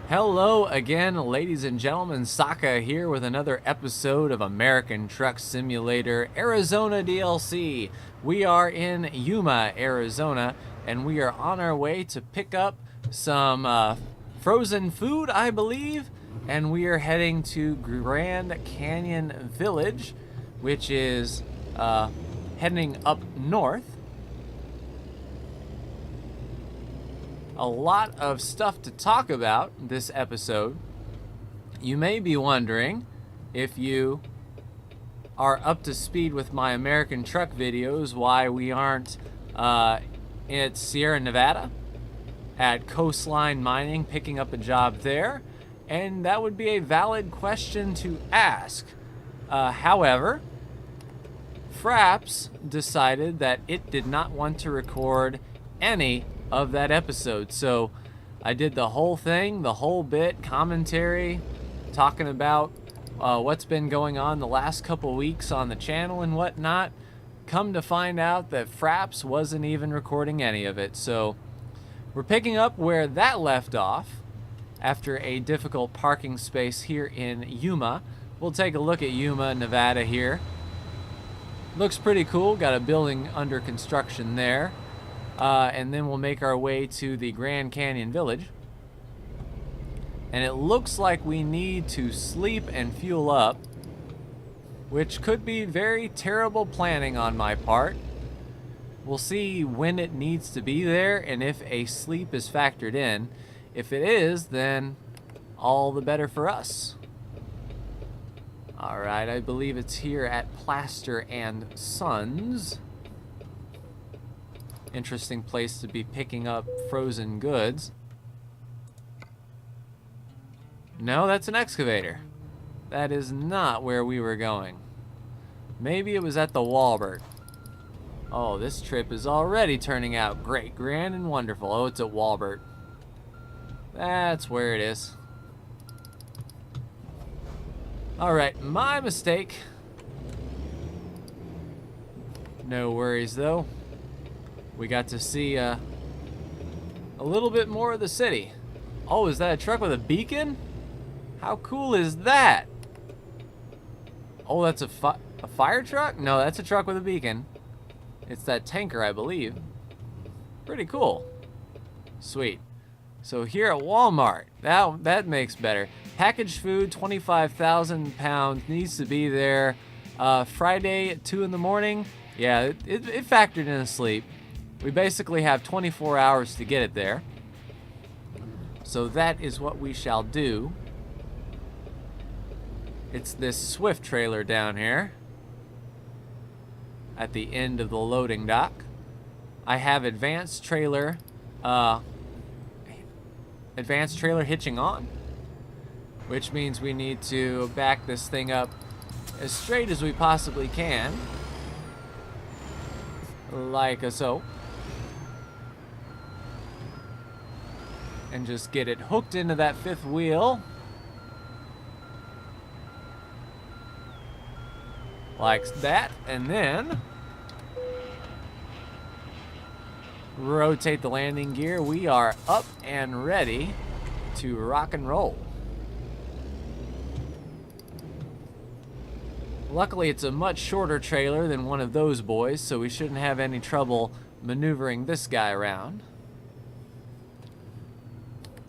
Hello again, ladies and gentlemen. Saka here with another episode of American Truck Simulator Arizona DLC. We are in Yuma, Arizona, and we are on our way to pick up some frozen food, I believe, and we are heading to Grand Canyon Village, which is heading up north. A lot of stuff to talk about this episode. You may be wondering, if you are up to speed with my American truck videos, why we aren't at Sierra Nevada at Coastline Mining picking up a job there, and that would be a valid question to ask. However, Fraps decided that it did not want to record any of that episode, so I did the whole thing, the whole bit, commentary, talking about what's been going on the last couple weeks on the channel and whatnot. Come to find out that Fraps wasn't even recording any of it, so we're picking up where that left off after a difficult parking space here in Yuma. We'll take a look at Yuma, Nevada here. Looks pretty cool, got a building under construction there. And then we'll make our way to the Grand Canyon Village. And it looks like we need to sleep and fuel up, which could be very terrible planning on my part. We'll see when it needs to be there and if a sleep is factored in. If it is, then all the better for us. Alright, I believe it's here at Plaster and Sons. Interesting place to be picking up frozen goods. No, that's an excavator. That is not where we were going. Maybe it was at the Walbert. Oh, this trip is already turning out great, grand, and wonderful. Oh, it's at Walbert. That's where it is. Alright, my mistake. No worries, though. We got to see a little bit more of the city. Oh, is that a truck with a beacon? How cool is that? Oh, that's a fire truck? No, that's a truck with a beacon. It's that tanker, I believe. Pretty cool. Sweet. So here at Walmart, that makes better. Packaged food, 25,000 pounds, needs to be there. Friday at 2 in the morning. Yeah, it factored in a sleep. We basically have 24 hours to get it there. So that is what we shall do. It's this Swift trailer down here at the end of the loading dock. I have advanced trailer hitching on, which means we need to back this thing up as straight as we possibly can, like so. And just get it hooked into that fifth wheel. Like that. And then rotate the landing gear. We are up and ready to rock and roll. Luckily, it's a much shorter trailer than one of those boys, so we shouldn't have any trouble maneuvering this guy around.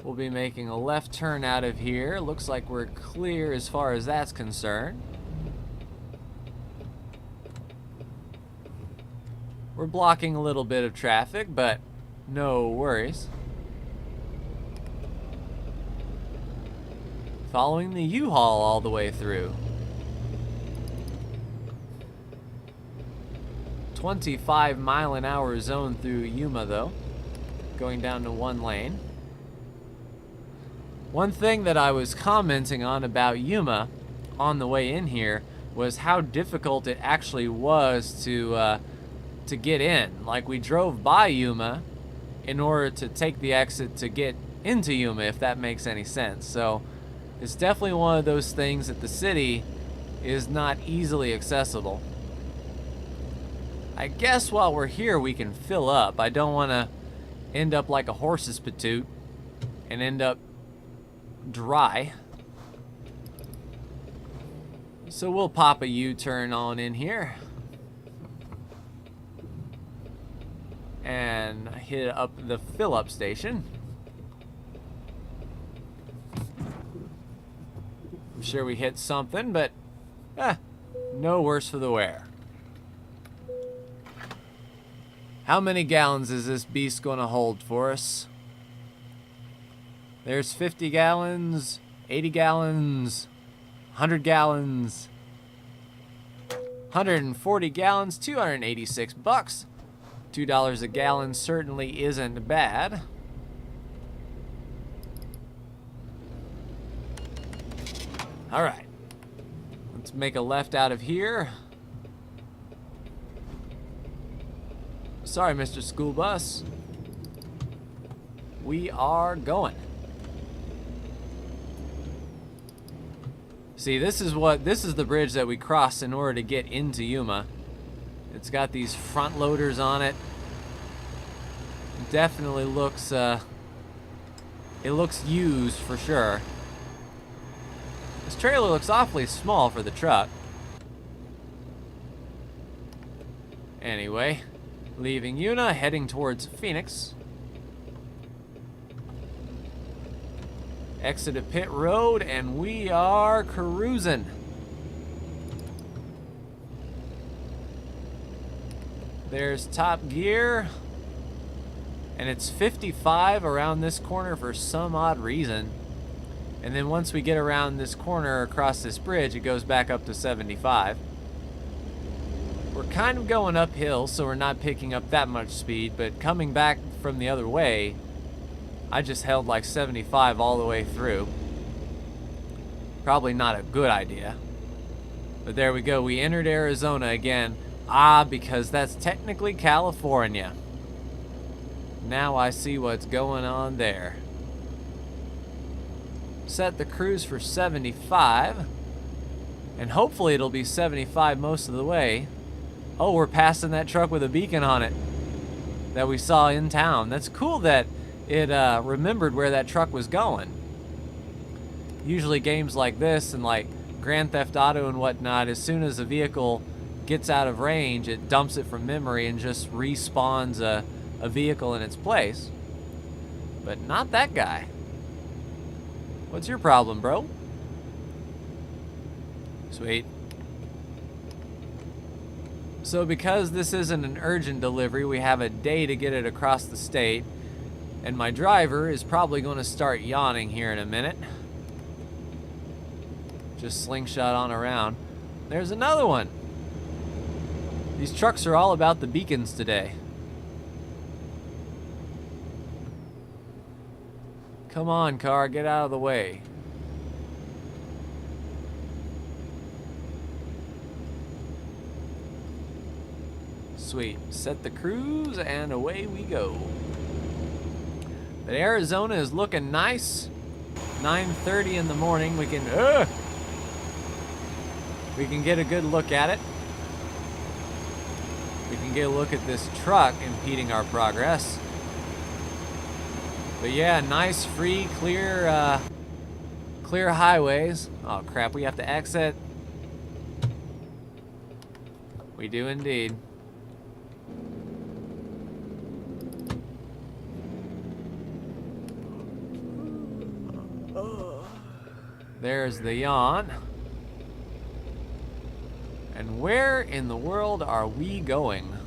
We'll be making a left turn out of here. Looks like we're clear as far as that's concerned. We're blocking a little bit of traffic, but no worries. Following the U-Haul all the way through. 25-mile-an-hour zone through Yuma, though. Going down to one lane. One thing that I was commenting on about Yuma on the way in here was how difficult it actually was to get in. Like, we drove by Yuma in order to take the exit to get into Yuma, if that makes any sense. So it's definitely one of those things that the city is not easily accessible. I guess while we're here we can fill up. I don't want to end up like a horse's patoot and end up dry. So we'll pop a U-turn on in here and hit up the fill-up station. I'm sure we hit something, but no worse for the wear. How many gallons is this beast going to hold for us? There's 50 gallons, 80 gallons, 100 gallons, 140 gallons, 286 bucks. $2 a gallon certainly isn't bad. All right, let's make a left out of here. Sorry, Mr. School Bus. We are going. See, this is the bridge that we crossed in order to get into Yuma. It's got these front loaders on it. It definitely looks it looks used for sure. This trailer looks awfully small for the truck. Anyway, leaving Yuma, heading towards Phoenix. Exit a pit road, and we are cruising. There's top gear. And it's 55 around this corner for some odd reason. And then once we get around this corner across this bridge, it goes back up to 75. We're kind of going uphill, so we're not picking up that much speed, but coming back from the other way, I just held like 75 all the way through. Probably not a good idea. But there we go, we entered Arizona again. Because that's technically California. Now I see what's going on there. Set the cruise for 75. And hopefully it'll be 75 most of the way. Oh, we're passing that truck with a beacon on it that we saw in town. That's cool that it remembered where that truck was going. Usually games like this and like Grand Theft Auto and whatnot, as soon as a vehicle gets out of range, it dumps it from memory and just respawns a vehicle in its place. But not that guy. What's your problem, bro? Sweet. So because this isn't an urgent delivery, we have a day to get it across the state. And my driver is probably going to start yawning here in a minute. Just slingshot on around. There's another one. These trucks are all about the beacons today. Come on, car, get out of the way. Sweet. Set the cruise and away we go. But Arizona is looking nice. 9:30 in the morning. We can get a good look at it. We can get a look at this truck impeding our progress. But yeah, nice, free, clear highways. Oh crap, we have to exit. We do indeed. There's the yawn. And where in the world are we going?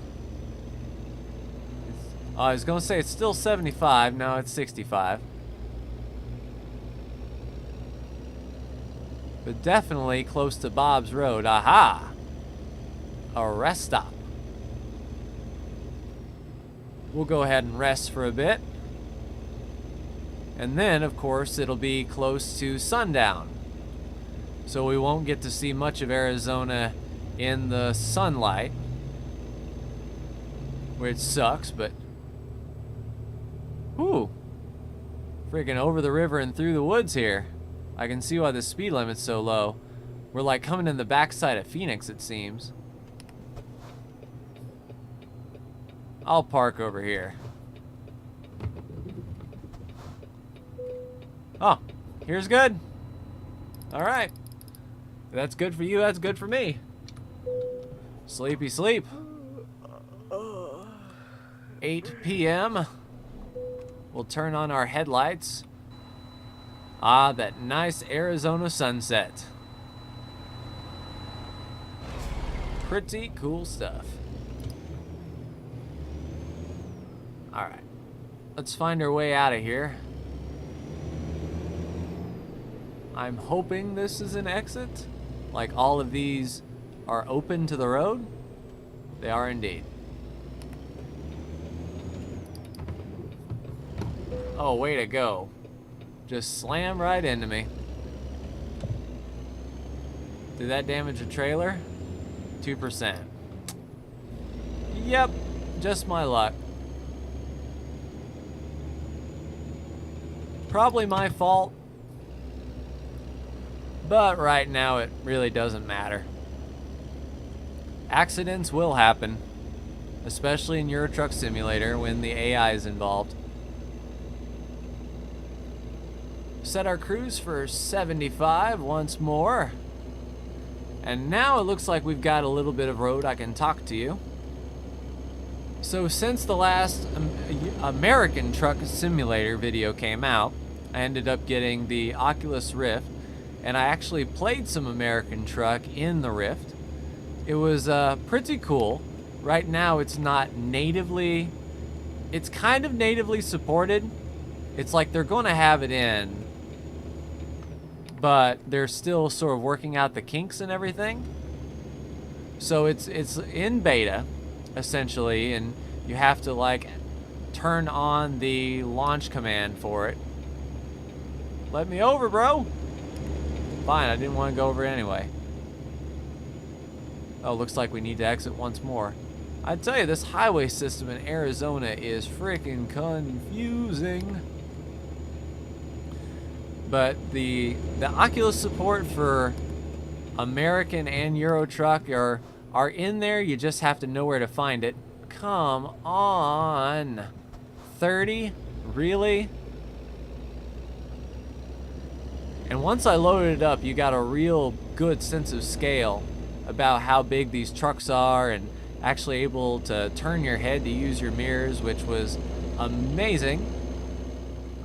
I was going to say it's still 75. Now it's 65. But definitely close to Bob's Road. Aha! A rest stop. We'll go ahead and rest for a bit. And then, of course, it'll be close to sundown. So we won't get to see much of Arizona in the sunlight, which sucks, but whew, freaking over the river and through the woods here. I can see why the speed limit's so low. We're like coming in the backside of Phoenix, it seems. I'll park over here. Oh, here's good. All right. That's good for you, that's good for me. Sleepy sleep. 8 p.m. We'll turn on our headlights. Ah, that nice Arizona sunset. Pretty cool stuff. All right, let's find our way out of here. I'm hoping this is an exit. Like all of these are open to the road. They are indeed. Oh, way to go. Just slam right into me. Did that damage a trailer? 2%. Yep, just my luck. Probably my fault. But right now it really doesn't matter. Accidents will happen, especially in Euro Truck Simulator when the AI is involved. Set our cruise for 75 once more. And now it looks like we've got a little bit of road I can talk to you. So since the last American Truck Simulator video came out, I ended up getting the Oculus Rift, and I actually played some American Truck in the Rift. It was pretty cool. Right now it's not natively, it's kind of natively supported. It's like they're going to have it in, but they're still sort of working out the kinks and everything. So it's in beta, essentially, and you have to like turn on the launch command for it. Let me over, bro. Fine, I didn't want to go over anyway. Oh, looks like we need to exit once more. I tell you, this highway system in Arizona is freaking confusing. But the Oculus support for American and Euro Truck are in there. You just have to know where to find it. Come on. 30? Really? And once I loaded it up, you got a real good sense of scale about how big these trucks are, and actually able to turn your head to use your mirrors, which was amazing.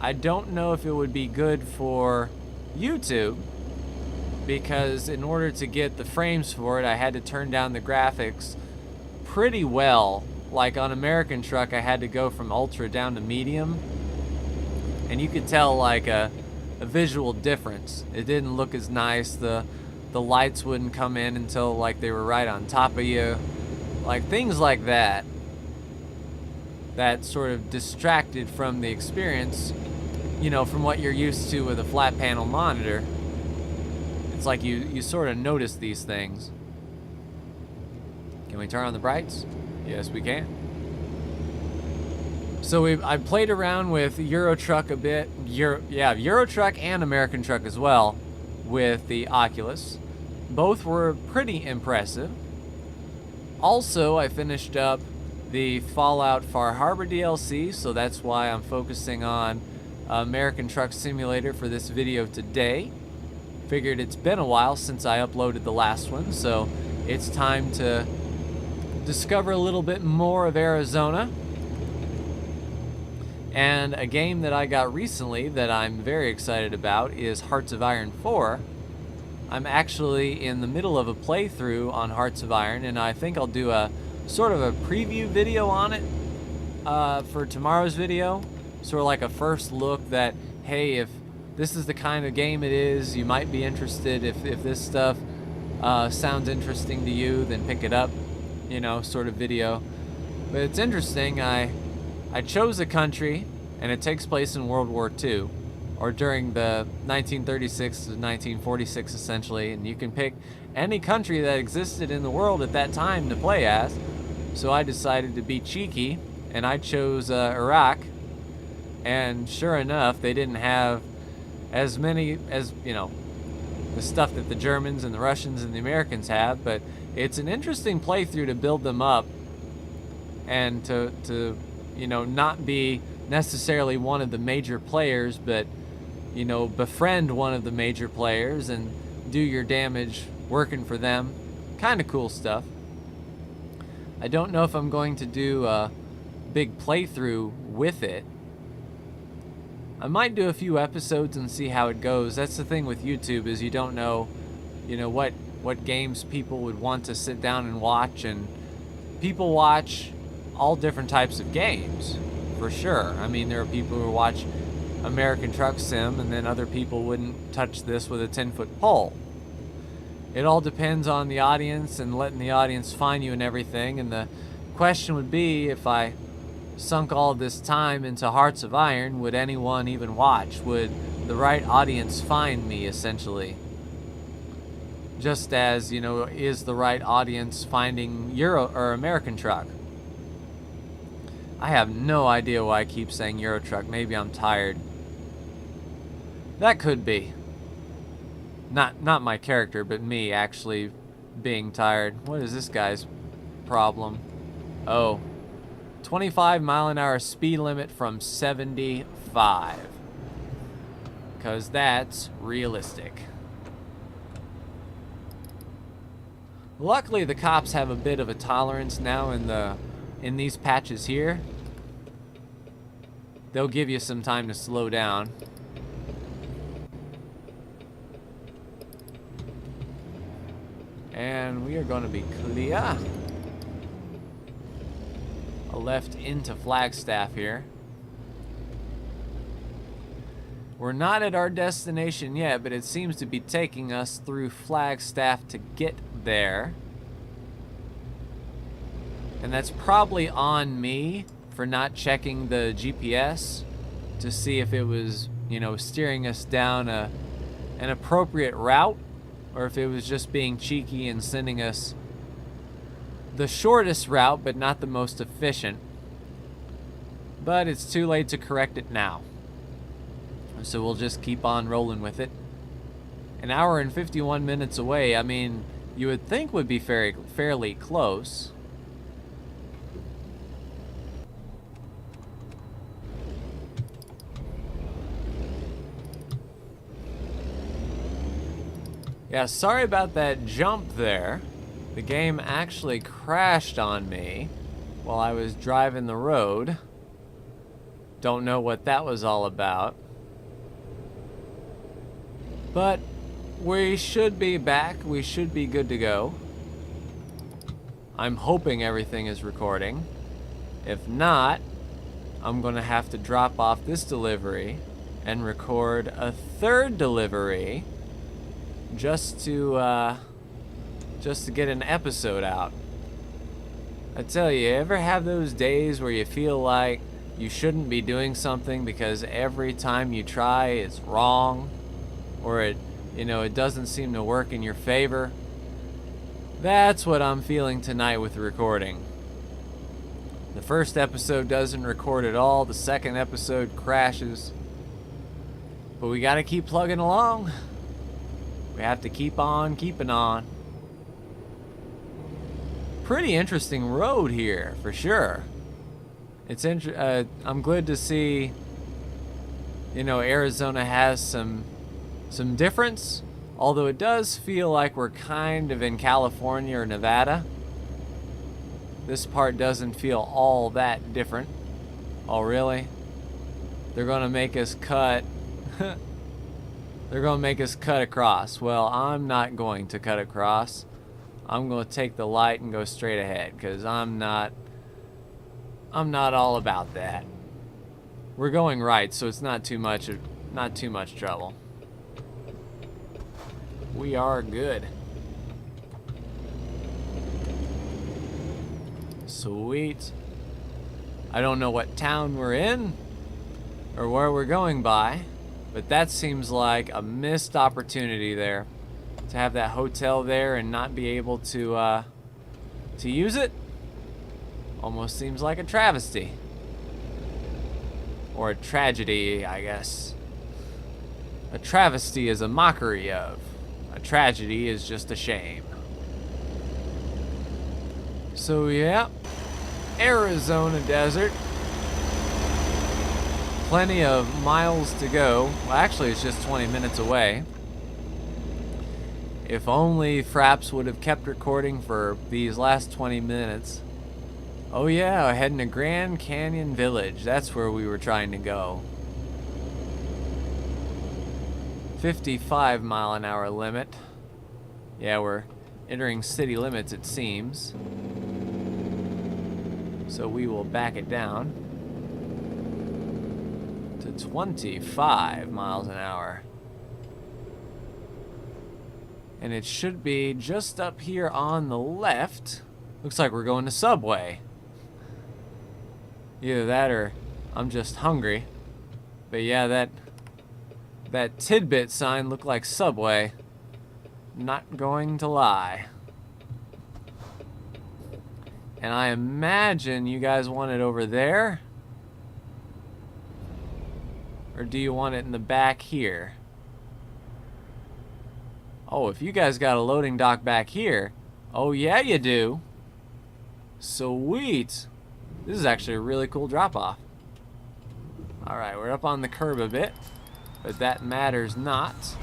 I don't know if it would be good for YouTube, because in order to get the frames for it, I had to turn down the graphics pretty well. Like on American Truck, I had to go from ultra down to medium, and you could tell like a visual difference. It didn't look as nice. The lights wouldn't come in until like they were right on top of you. Like things like that. That sort of distracted from the experience, you know, from what you're used to with a flat panel monitor. It's like you sort of notice these things. Can we turn on the brights? Yes, we can. So I played around with Euro Truck a bit. Euro Truck and American Truck as well with the Oculus. Both were pretty impressive. Also, I finished up the Fallout Far Harbor DLC, so that's why I'm focusing on American Truck Simulator for this video today. Figured it's been a while since I uploaded the last one, so it's time to discover a little bit more of Arizona. And a game that I got recently that I'm very excited about is Hearts of Iron 4. I'm actually in the middle of a playthrough on Hearts of Iron, and I think I'll do a sort of a preview video on it for tomorrow's video. Sort of like a first look that, hey, if this is the kind of game it is, you might be interested. If this stuff sounds interesting to you, then pick it up, you know, sort of video. But it's interesting. I chose a country, and it takes place in World War II, or during the 1936 to 1946, essentially, and you can pick any country that existed in the world at that time to play as. So I decided to be cheeky, and I chose Iraq, and sure enough, they didn't have as many as, you know, the stuff that the Germans and the Russians and the Americans have, but it's an interesting playthrough to build them up, and to you know, not be necessarily one of the major players, but, you know, befriend one of the major players and do your damage working for them. Kind of cool stuff. I don't know if I'm going to do a big playthrough with it. I might do a few episodes and see how it goes. That's the thing with YouTube, is you don't know, you know, what games people would want to sit down and watch, and people watch all different types of games, for sure. I mean, there are people who watch American Truck Sim, and then other people wouldn't touch this with a 10-foot pole. It all depends on the audience and letting the audience find you and everything. And the question would be, if I sunk all this time into Hearts of Iron, would anyone even watch? Would the right audience find me, essentially? Just as, you know, is the right audience finding Euro or American Truck? I have no idea why I keep saying Euro Truck. Maybe I'm tired. That could be. Not my character, but me actually being tired. What is this guy's problem? Oh, 25-mile-an-hour speed limit from 75. Because that's realistic. Luckily, the cops have a bit of a tolerance now in these patches here. They'll give you some time to slow down. And we are going to be clear. A left into Flagstaff here. We're not at our destination yet, but it seems to be taking us through Flagstaff to get there. And that's probably on me for not checking the GPS to see if it was, you know, steering us down an appropriate route, or if it was just being cheeky and sending us the shortest route, but not the most efficient. But it's too late to correct it now. So we'll just keep on rolling with it. An hour and 51 minutes away, I mean, you would think would be fairly close. Yeah, sorry about that jump there. The game actually crashed on me while I was driving the road. Don't know what that was all about. But we should be back. We should be good to go. I'm hoping everything is recording. If not, I'm gonna have to drop off this delivery and record a third delivery just to get an episode out. I tell you, ever have those days where you feel like you shouldn't be doing something because every time you try it's wrong, or it doesn't seem to work in your favor? That's what I'm feeling tonight with recording. The first episode doesn't record at all, the second episode crashes. But we gotta keep plugging along. We have to keep on keeping on. Pretty interesting road here, for sure. It's I'm glad to see, you know, Arizona has some difference, although it does feel like we're kind of in California or Nevada. This part doesn't feel all that different. Oh, really? They're gonna make us cut. They're gonna make us cut across. Well, I'm not going to cut across. I'm gonna take the light and go straight ahead, because I'm not all about that. We're going right, so it's not too much trouble. We are good. Sweet. I don't know what town we're in or where we're going by, but that seems like a missed opportunity there. To have that hotel there and not be able to use it almost seems like a travesty. Or a tragedy, I guess. A travesty is a mockery of. A tragedy is just a shame. So yeah, Arizona desert. plenty of miles to go. Well, actually, it's just 20 minutes away. If only Fraps would have kept recording for these last 20 minutes. Oh yeah, heading to Grand Canyon Village. That's where we were trying to go. 55-mile-an-hour limit. Yeah, we're entering city limits, it seems. So we will back it down to 25 miles an hour. And it should be just up here on the left. Looks like we're going to Subway. Either that or I'm just hungry. But yeah, that tidbit sign looked like Subway. Not going to lie. And I imagine you guys want it over there. Or do you want it in the back here? Oh, if you guys got a loading dock back here. Oh yeah, you do. Sweet. This is actually a really cool drop-off. Alright, we're up on the curb a bit, but that matters not.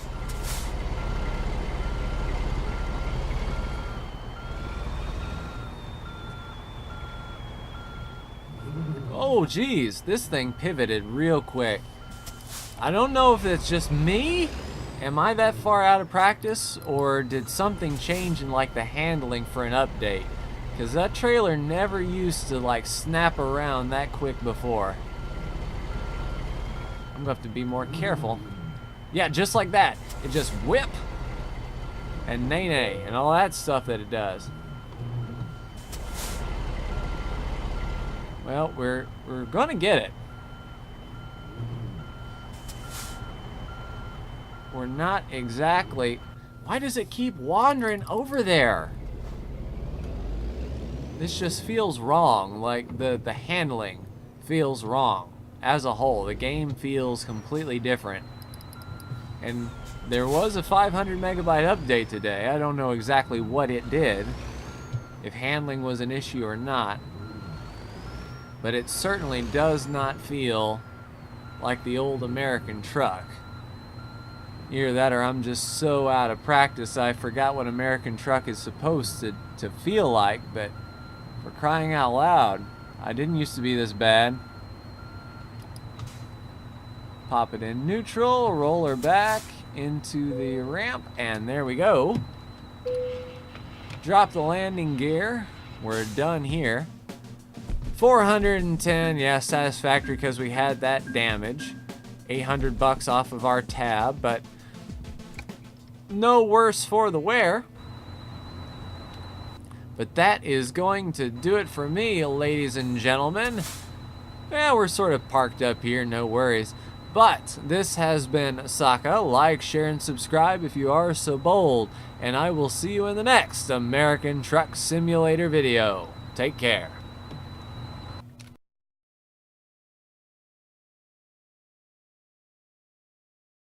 Oh geez, this thing pivoted real quick. I don't know if it's just me. Am I that far out of practice, or did something change in like the handling for an update? Because that trailer never used to like snap around that quick before. I'm gonna have to be more careful. Yeah, just like that. It just whip and nay-nay and all that stuff that it does. Well, we're gonna get it. We're not exactly... Why does it keep wandering over there? This just feels wrong. Like, the handling feels wrong. As a whole, the game feels completely different. And there was a 500 megabyte update today. I don't know exactly what it did, if handling was an issue or not. But it certainly does not feel like the old American truck. Either that or I'm just so out of practice I forgot what American truck is supposed to feel like, but for crying out loud, I didn't used to be this bad. Pop it in neutral, roll her back into the ramp, and there we go. Drop the landing gear. We're done here. 410, yeah, satisfactory because we had that damage. $800 off of our tab, but no worse for the wear. But that is going to do it for me, ladies and gentlemen. Yeah, we're sort of parked up here, no worries. But this has been Saka. Like, share, and subscribe if you are so bold. And I will see you in the next American Truck Simulator video. Take care.